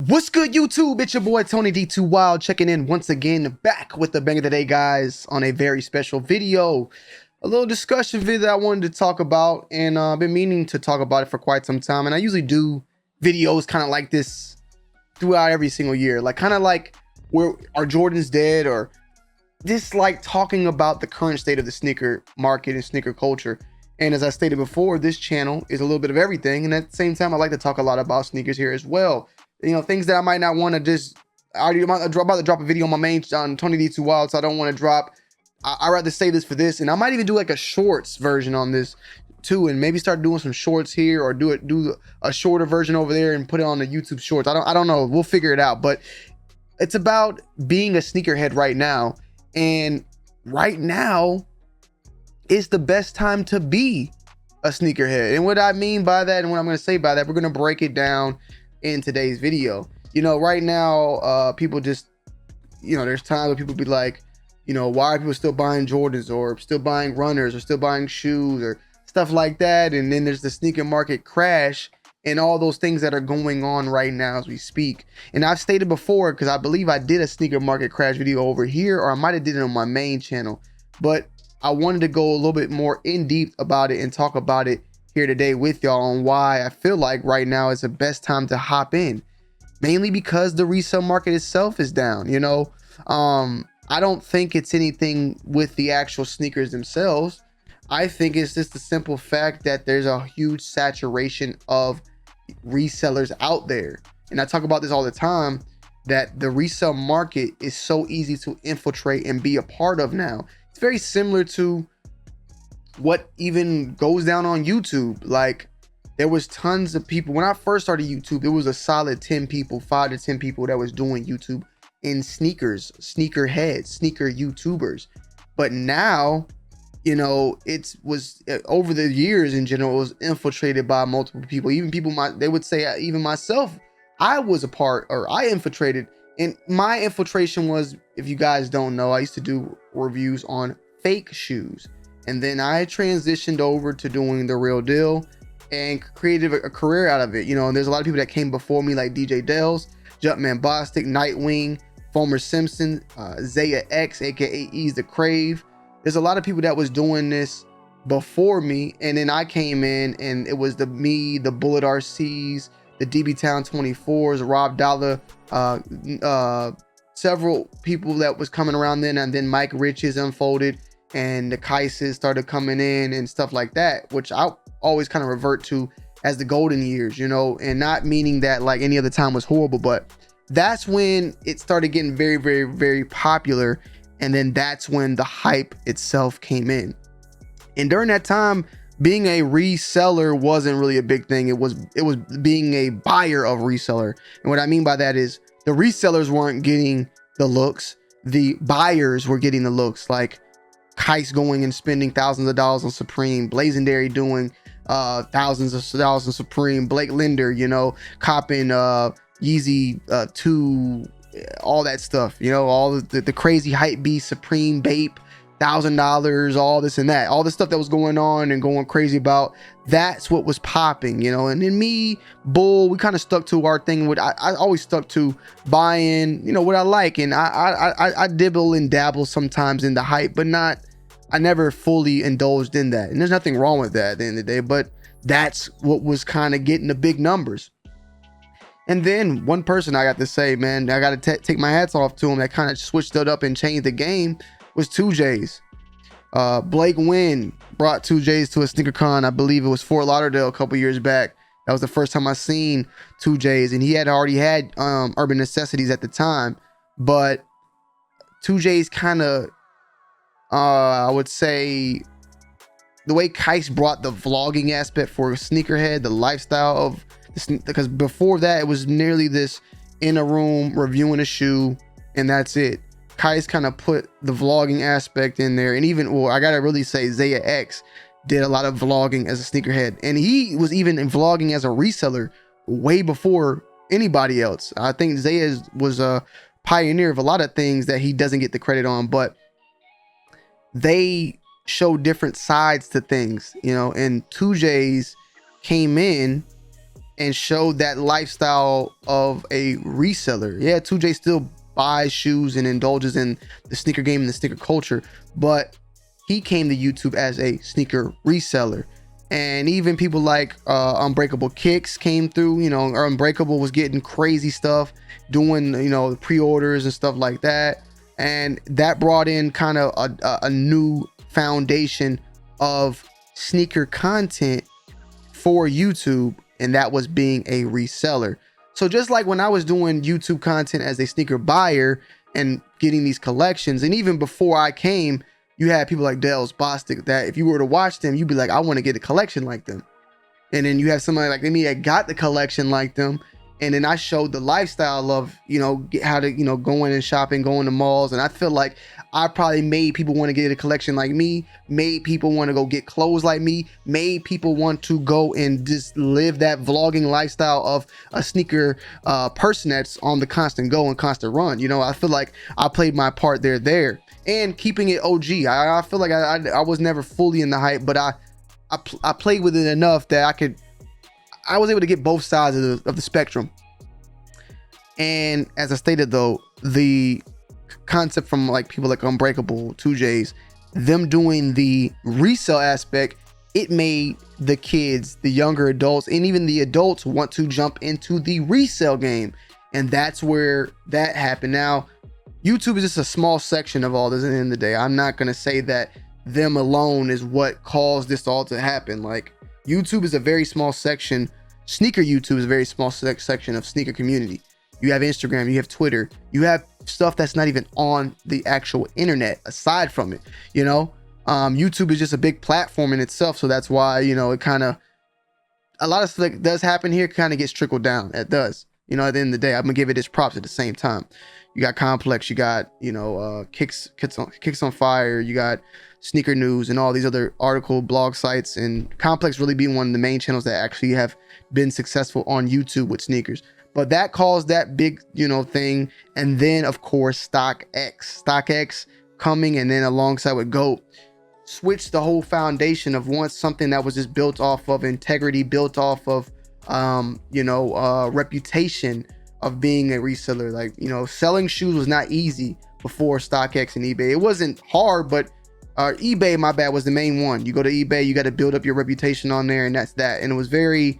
What's good, YouTube? It's your boy Tony D2 Wild checking in once again, back with the bang of the day, guys, on a very special video. A little discussion video that I wanted to talk about, and I've been meaning to talk about it for quite some time. And I usually do videos kind of like this throughout every single year, like kind of like where are Jordans dead, or just like talking about the current state of the sneaker market and sneaker culture. And as I stated before, this channel is a little bit of everything, and at the same time I like to talk a lot about sneakers here as well. You know, things that I might not want to just, I'm about to drop a video on my main, on Tony D2 Wild, so I don't want to drop, I'd rather say this for this, and I might even do like a shorts version on this too, and maybe start doing some shorts here, or do a shorter version over there and put it on the YouTube shorts. I don't know, we'll figure it out. But it's about being a sneakerhead right now, and right now is the best time to be a sneakerhead. And what I mean by that, and what I'm going to say by that, we're going to break it down in today's video. You know, right now, people just, you know, there's times where people be like, you know, why are people still buying Jordans, or still buying runners, or still buying shoes, or stuff like that. And then there's the sneaker market crash and all those things that are going on right now as we speak. And I've stated before, because I believe I did a sneaker market crash video over here, or I might have did it on my main channel, but I wanted to go a little bit more in deep about it and talk about it here today with y'all on why I feel like right now is the best time to hop in, mainly because the resale market itself is down. You know, I don't think it's anything with the actual sneakers themselves. I think it's just the simple fact that there's a huge saturation of resellers out there. And I talk about this all the time, that the resale market is so easy to infiltrate and be a part of now. It's very similar to what even goes down on YouTube. Like, there was tons of people when I first started YouTube. It was a solid 10 people, 5 to 10 people that was doing YouTube in sneakers, sneakerheads, sneaker YouTubers. But now, you know, it was over the years in general, it was infiltrated by multiple people. Even people, they would say, even myself, I was a part, or I infiltrated. And my infiltration was, if you guys don't know, I used to do reviews on fake shoes. And then I transitioned over to doing the real deal and created a career out of it. You know, and there's a lot of people that came before me, like DJ Dells, Jumpman Bostic, Nightwing, Fomer Simpson, Zaya X, aka Ease the Crave. There's a lot of people that was doing this before me, and then I came in, and it was the Bullet RCs, the DB Town 24s, Rob Dollar, several people that was coming around then, and then Mike Rich's unfolded, and the Kaises started coming in and stuff like that, which I always kind of revert to as the golden years, you know, and not meaning that like any other time was horrible, but that's when it started getting very, very, very popular. And then that's when the hype itself came in. And during that time, being a reseller wasn't really a big thing. It was being a buyer of reseller. And what I mean by that is the resellers weren't getting the looks. The buyers were getting the looks, like Kais going and spending thousands of dollars on Supreme, Blazendary doing thousands of dollars on Supreme, Blake Linder, you know, copping Yeezy 2, all that stuff, you know, all the crazy hype beast, Supreme Bape, $1,000, all this and that, all the stuff that was going on and going crazy about. That's what was popping, you know. And then me, Bull, we kind of stuck to our thing. I always stuck to buying, you know, what I like, and I dibble and dabble sometimes in the hype, but I never fully indulged in that. And there's nothing wrong with that at the end of the day, but that's what was kind of getting the big numbers. And then one person I got to say, man, I got to take my hats off to him, that kind of switched it up and changed the game, was 2J's. Blake Wynn brought 2J's to a sneaker con. I believe it was Fort Lauderdale a couple years back. That was the first time I seen 2J's, and he had already had Urban Necessities at the time. But 2J's kind of, I would say, the way Kais brought the vlogging aspect for Sneakerhead, the lifestyle of, because before that it was nearly this in a room reviewing a shoe and that's it. Kais kind of put the vlogging aspect in there, and even, well, I gotta really say, Zaya X did a lot of vlogging as a sneakerhead, and he was even in vlogging as a reseller way before anybody else. I think Zaya was a pioneer of a lot of things that he doesn't get the credit on, but they show different sides to things, you know. And 2J's came in and showed that lifestyle of a reseller. Yeah, 2J still buys shoes and indulges in the sneaker game and the sneaker culture, but he came to YouTube as a sneaker reseller. And even people like Unbreakable Kicks came through. You know, Unbreakable was getting crazy stuff, doing, you know, pre-orders and stuff like that. And that brought in kind of a new foundation of sneaker content for YouTube, and that was being a reseller. So just like when I was doing YouTube content as a sneaker buyer and getting these collections, and even before I came, you had people like Dell's Bostic that if you were to watch them, you'd be like, I want to get a collection like them. And then you have somebody like me that got the collection like them. And then I showed the lifestyle of, you know, how to, you know, going and shopping, going to malls. And I feel like I probably made people want to get a collection like me, made people want to go get clothes like me, made people want to go and just live that vlogging lifestyle of a sneaker person that's on the constant go and constant run. You know, I feel like I played my part there and keeping it OG. I feel like I was never fully in the hype, but I played with it enough that I was able to get both sides of the spectrum. And as I stated though, the concept from like people like Unbreakable, 2Js, them doing the resale aspect, it made the kids, the younger adults, and even the adults want to jump into the resale game. And that's where that happened. Now, YouTube is just a small section of all this at the end of the day. I'm not going to say that them alone is what caused this all to happen. Like, YouTube is a very small section. Sneaker YouTube is a very small section of sneaker community. You have Instagram, you have Twitter, you have stuff that's not even on the actual internet aside from it. You know, YouTube is just a big platform in itself. So that's why, you know, it kind of, a lot of stuff that does happen here kind of gets trickled down. It does. You know, at the end of the day, I'm gonna give it its props at the same time. You got Complex, you got, you know, Kicks on Fire, you got Sneaker News and all these other article blog sites, and Complex really being one of the main channels that actually have been successful on YouTube with sneakers. But that caused that big, you know, thing. And then of course, StockX coming, and then alongside with GOAT, switched the whole foundation of once something that was just built off of integrity, built off of, reputation of being a reseller. Like, you know, selling shoes was not easy before StockX and eBay. It wasn't hard, but eBay, my bad, was the main one. You go to eBay, you got to build up your reputation on there, and that's that. And it was very,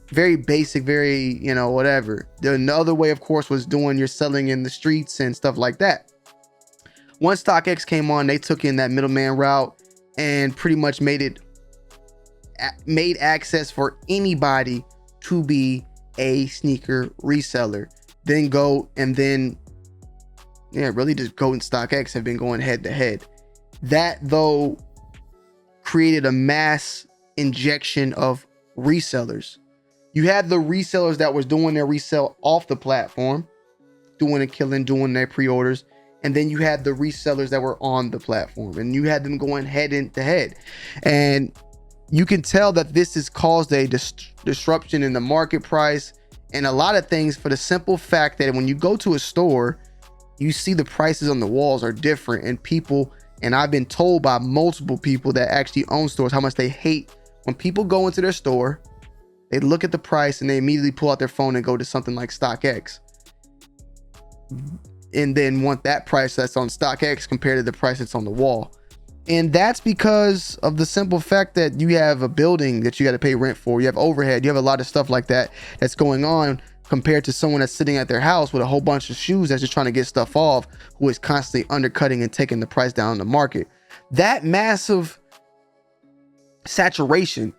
very basic, very, you know, whatever. The other way, of course, was doing your selling in the streets and stuff like that. Once StockX came on, they took in that middleman route and pretty much made access for anybody to be a sneaker reseller. Then GOAT, and then really just GOAT and StockX have been going head to head. That though created a mass injection of resellers. You had the resellers that was doing their resale off the platform, doing a killing, doing their pre-orders. And then you had the resellers that were on the platform, and you had them going head to head. And you can tell that this has caused a disruption in the market price and a lot of things, for the simple fact that when you go to a store, you see the prices on the walls are different, and people, and I've been told by multiple people that actually own stores how much they hate when people go into their store, they look at the price and they immediately pull out their phone and go to something like StockX, and then want that price that's on StockX compared to the price that's on the wall. And that's because of the simple fact that you have a building that you got to pay rent for, you have overhead, you have a lot of stuff like that that's going on, compared to someone that's sitting at their house with a whole bunch of shoes that's just trying to get stuff off, who is constantly undercutting and taking the price down in the market. That massive saturation,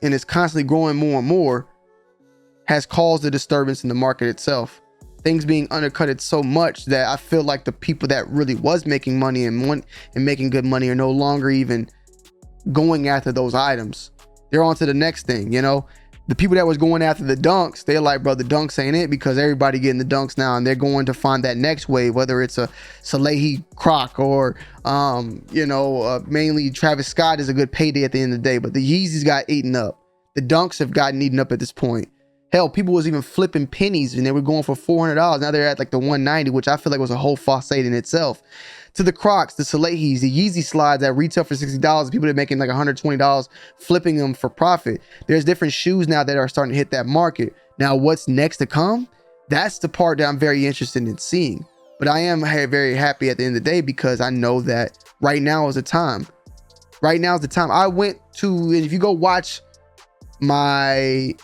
and it's constantly growing more and more, has caused a disturbance in the market itself. Things being undercutted so much that I feel like the people that really was making money and making good money are no longer even going after those items. They're on to the next thing. You know, the people that was going after the dunks, they're like, bro, the dunks ain't it, because everybody getting the dunks now, and they're going to find that next wave, whether it's a Salehi Croc or mainly Travis Scott is a good payday at the end of the day, but the Yeezys got eaten up. The dunks have gotten eaten up at this point. Hell, people was even flipping pennies and they were going for $400. Now they're at like the $190, which I feel like was a whole facade in itself. to the Crocs, the Salehis, the Yeezy slides that retail for $60. People that are making like $120 flipping them for profit. There's different shoes now that are starting to hit that market. Now, what's next to come? That's the part that I'm very interested in seeing. But I am very happy at the end of the day because I know that right now is the time. Right now is the time. I went to, and if you go watch my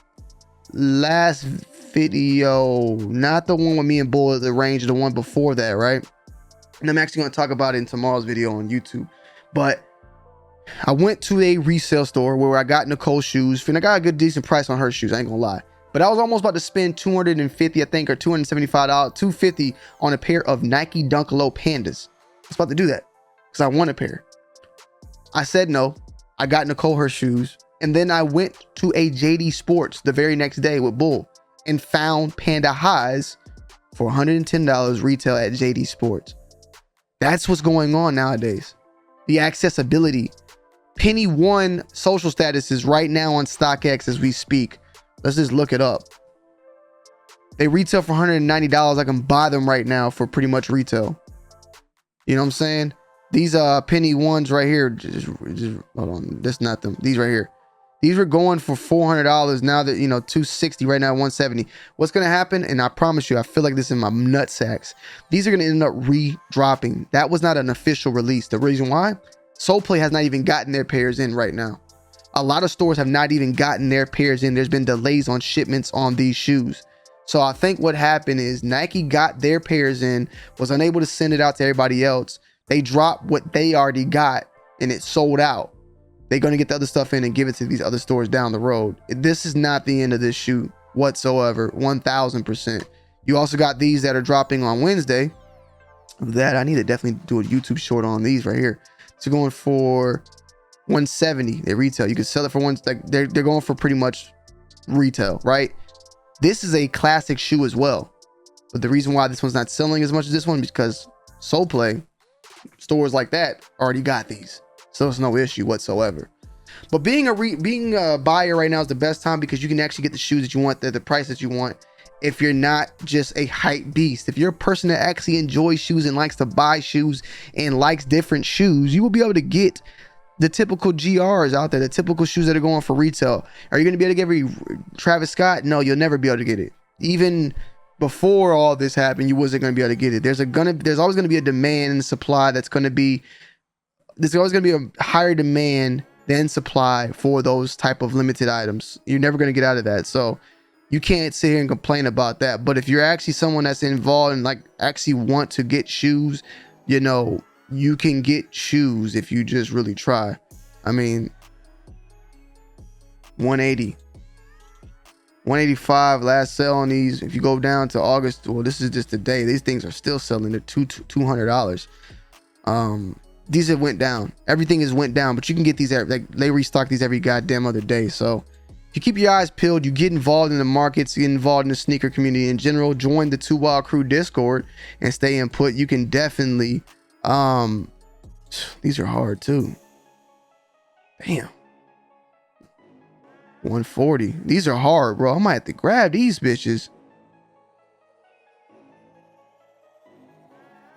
last video, not the one with me and Bull at the range, the one before that, right? And I'm actually going to talk about it in tomorrow's video on YouTube. But I went to a resale store where I got Nicole shoes, and I got a good decent price on her shoes, I ain't gonna lie. But I was almost about to spend $250, I think, or $275, $250 on a pair of Nike Dunk Low Pandas. I was about to do that because I want a pair. I said no. I got Nicole her shoes, and then I went to a JD Sports the very next day with Bull and found Panda Highs for $110 retail at JD Sports. That's what's going on nowadays. The accessibility. Penny One social status is right now on StockX as we speak. Let's just look it up. They retail for $190. I can buy them right now for pretty much retail. You know what I'm saying? These Penny Ones right here, just hold on, that's not them. These right here. These were going for $400 now that, you know, $260 right now, $170. What's going to happen? And I promise you, I feel like this in my nut sacks. These are going to end up re-dropping. That was not an official release. The reason why? Soulplay has not even gotten their pairs in right now. A lot of stores have not even gotten their pairs in. There's been delays on shipments on these shoes. So I think what happened is Nike got their pairs in, was unable to send it out to everybody else. They dropped what they already got and it sold out. They're going to get the other stuff in and give it to these other stores down the road. This is not the end of this shoe whatsoever. 1000%. You also got these that are dropping on Wednesday. That I need to definitely do a YouTube short on these right here. So going for $170 they retail. You can sell it for one, like they're going for pretty much retail, right? This is a classic shoe as well, but the reason why this one's not selling as much as this one is because Soulplay stores like that already got these, so it's no issue whatsoever. But being a buyer right now is the best time because you can actually get the shoes that you want at the price that you want. If you're not just a hype beast, if you're a person that actually enjoys shoes and likes to buy shoes and likes different shoes, you will be able to get the typical GRs out there, the typical shoes that are going for retail. Are you going to be able to get every Travis Scott? No, you'll never be able to get it. Even before all this happened, you wasn't going to be able to get it. There's always going to be a demand and supply there's always going to be a higher demand than supply for those type of limited items. You're never going to get out of that. So you can't sit here and complain about that. But if you're actually someone that's involved and like actually want to get shoes, you know, you can get shoes if you just really try. I mean, 180, 185 last sale on these. If you go down to August, well, this is just today. These things are still selling at $200. These have went down. Everything has went down, but you can get these like they restock these every goddamn other day. So you keep your eyes peeled. You get involved in the markets, get involved in the sneaker community in general. Join the Two Wild Crew Discord and stay input. You can definitely. These are hard too. Damn. 140. These are hard, bro. I might have to grab these bitches.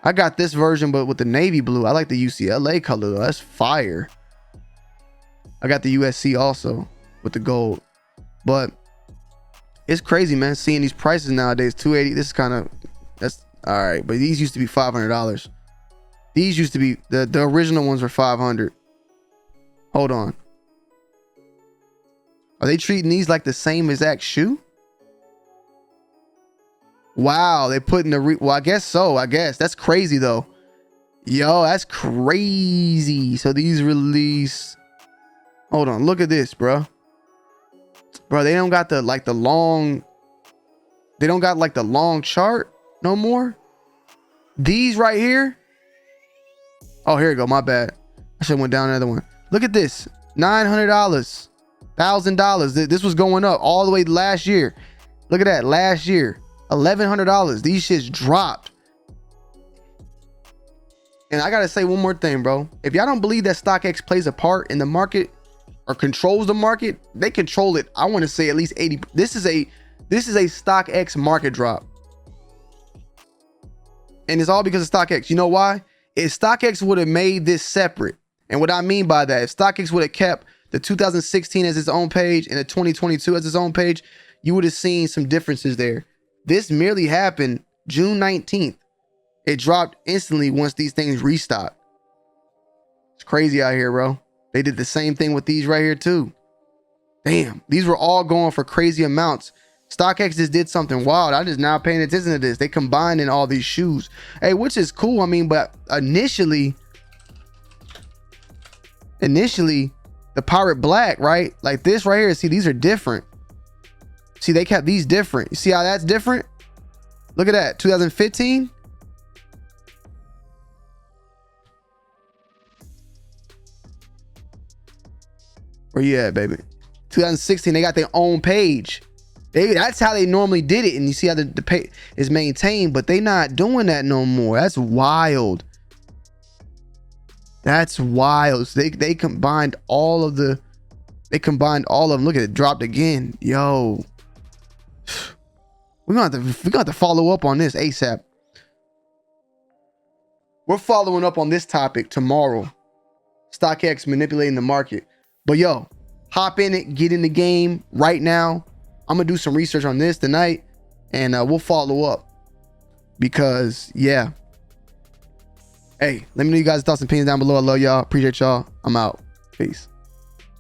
I got this version, but with the navy blue. I like the UCLA color though. That's fire. I got the USC also with the gold. But it's crazy, man. Seeing these prices nowadays. 280. This is that's all right. But these used to be $500. These used to be the original ones were 500. Hold on. Are they treating these like the same exact shoe? Wow, they put in the well, I guess so. I guess that's crazy though. Yo, that's crazy. So these release. Hold on, look at this, bro. Bro, they don't got the long. They don't got like the long chart no more. These right here. Oh, here we go. My bad. I should have went down another one. Look at this. $900. $1,000. This was going up all the way last year. Look at that. Last year. $1,100. These shits dropped. And I got to say one more thing, bro. If y'all don't believe that StockX plays a part in the market or controls the market, they control it. I want to say at least 80. This is a StockX market drop. And it's all because of StockX. You know why? if StockX would have made this separate, and what I mean by that, if StockX would have kept the 2016 as its own page and the 2022 as its own page, you would have seen some differences there. This merely happened June 19th. It dropped instantly once these things restocked. It's crazy out here, bro. They did the same thing with these right here too. Damn, these were all going for crazy amounts. StockX just did something wild. I just now paying attention to this. They combined in all these shoes. Hey, which is cool. I mean, but initially, the Pirate Black, right? Like this right here. See, these are different. See, they kept these different. You see how that's different? Look at that. 2015. Where you at, baby? 2016, they got their own page. That's how they normally did it. And you see how the page is maintained, but they not doing that no more. That's wild. That's wild. So they combined all of them. Look at it, dropped again. Yo. We're gonna have to follow up on this ASAP. We're following up on this topic tomorrow. StockX manipulating the market. But yo, hop in it, get in the game right now. I'm gonna do some research on this tonight, and we'll follow up because yeah. Hey, let me know you guys' thoughts and opinions down below. I love y'all. Appreciate y'all. I'm out. Peace.